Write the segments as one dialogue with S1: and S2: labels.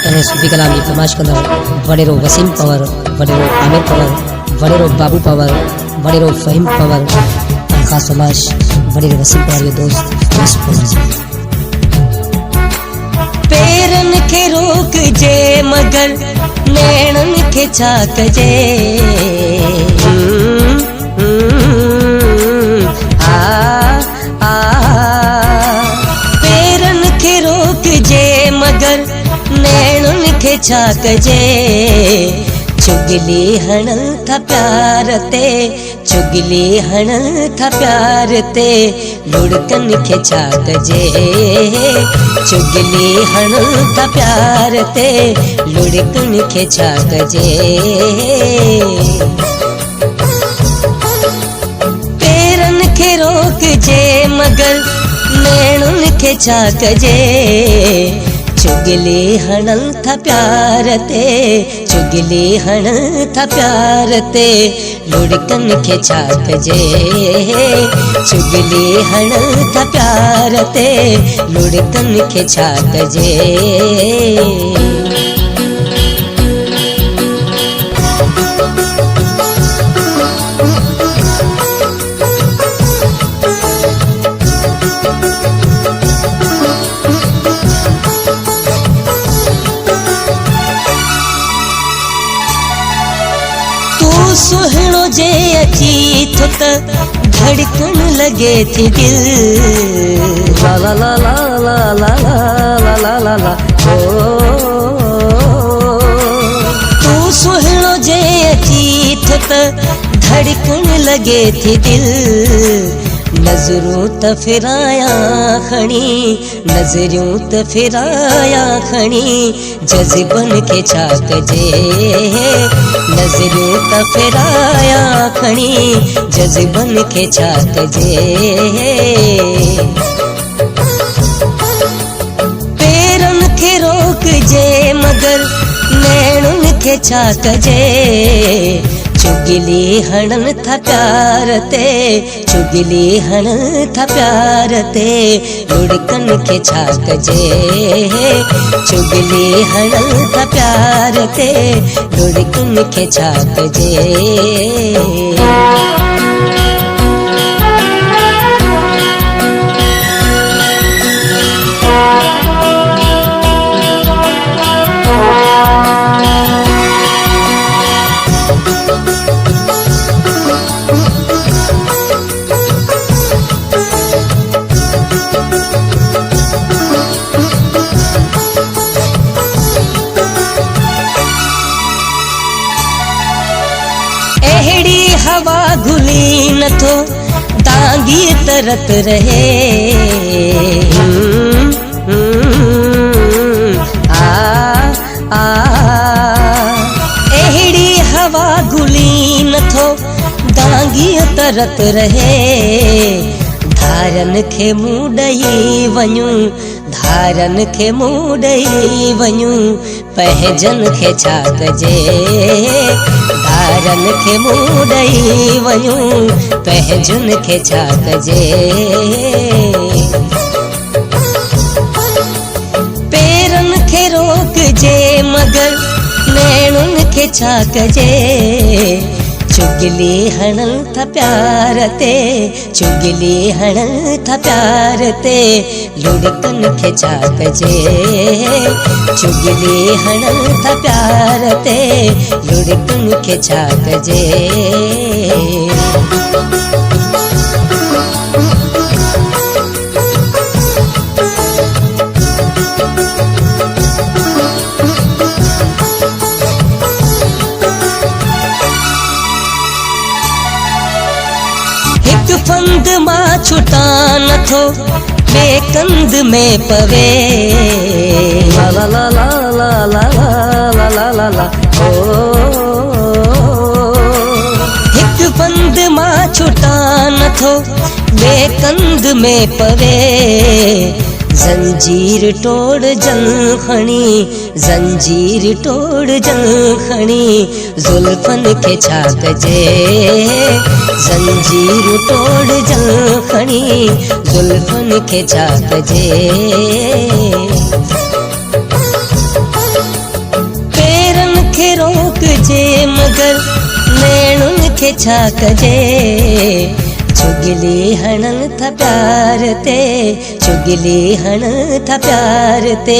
S1: तने सूफी कलाम की फरमाइश कंदड़ वडेरो वसीम पवर, वडेरो आमिर पवर, वडेरो बाबू पवर, वडेरो फहीम पवर, खास फरमाइश वडेरो वसीम पवर ये दोस्त
S2: पेरन के रोक जे मगर नैणन के चाक जे पेरन के रोक जे मगर नैणन के चाक जे चुगली हणल था प्यार ते, चुगली हणल था प्यार ते लुढ़कन के चाक जे चुगली हणल था प्यार ते लुढ़कन के चाक जे पेरन के रोक जे मगर नैणन के चाक जे चुगली हणल था प्यार ते, चुगली हणल था प्यार ते लुढ़कन के चाक जे चुगली हणल था प्यार ते लुढ़कन के चाक जे सुहणो जे अची थो त धड़कन लगे थी दिल ला ला ला ला ला ला ला ला ला ला ओ तू सुहणो जे अची थो त धड़कन लगे थी दिल नजरूं त फिराया खणी, नजरूं त फिराया खणी जज़बन के चाक जे नजरूं त फिराया खणी जज़बन के चाक जे पेरन के रोक जे मगर नैणन के चाक जे चुगली हणन था प्यार ते, चुगली हणन था प्यार ते लुढ़कन के चाक जे चुगली हणन था प्यार ते लुढ़कन के चाक जे हवा घुली न थो दांगी तरत रहे एहड़ी हवा घुली न थो दांगी तरत रहे धारन खे मुंह ॾेई वञूं, धारन खे मुंह ॾेई वञूं पहजन खे चाक जे धारन खे मुंह ॾेई वञूं पहजन खे चाक जे पेरन खे रोक जे मगर नैणन खे चाक जे चुगली हणल था प्यार ते, चुगली हणल था प्यार ते लुढ़कन के चाक जे चुगली हणल था प्यार ते लुढ़कन के चाक जे फंद मां छुटा न थो बेकंद में पवे ला ला ला ला ला ला ला ला ला ला ओ हिक फंद मां छुटा न थो बेकंद में पवे जंजीर तोड़ जल खणी, जंजीर तोड़ जल खणी जुल्फन के चाक जे जंजीर तोड़ जल खणी जुल्फन के चाक जे जे मगर नैणुन खे छा कजे चुगली हणन था प्यार ते चुगली हण था प्यार ते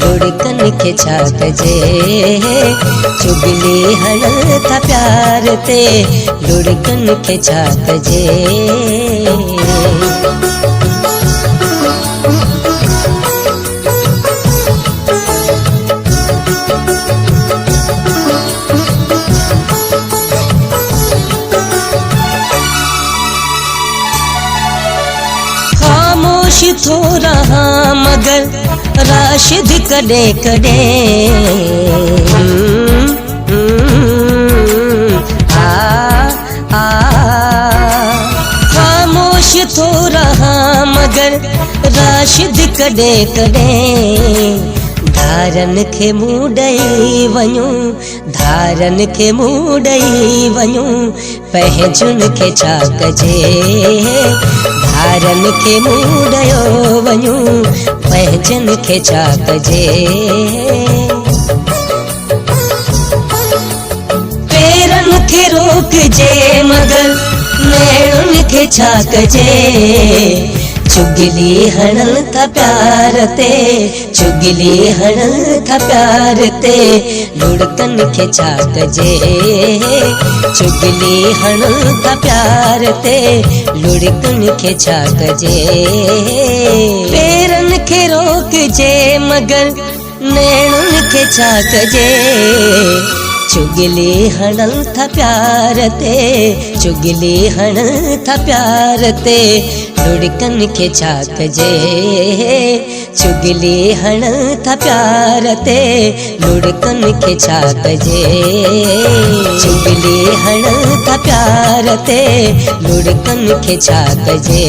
S2: लुड़कन खे छा कजे चुगली हण था प्यार ते लुड़कन खे छा कजे थो रहा मगर राशिद कॾे कॾे खामोश थो रहा मगर राशिद कॾे कॾे धारन खे मुंहुं ॾेई वञूं धारन खे मुंहुं ॾेई वञूं पंहिंजुनि खे छा कजे धारन खे मुंहुं ॾियो वञूं पंहिंजनि खे छा कजे पेरनि खे रोकजे मगर नैणुनि खे छा कजे चुगली हणन था प्यार ते चुगली हणन था प्यार ते लुड़कन खे छा कजे चुगली हणन था प्यार ते लुड़कन खे छा कजे पेरन खे रोकजे मगर नैणुन खे छा कजे चुगली हणन था प्यार ते चुगली हणन था प्यार ते लुड़कन खे छा कजे चुगली हणन था प्यार ते लुड़कन खे छा कजे चुगली हणन था प्यार ते लुड़कन खे छा कजे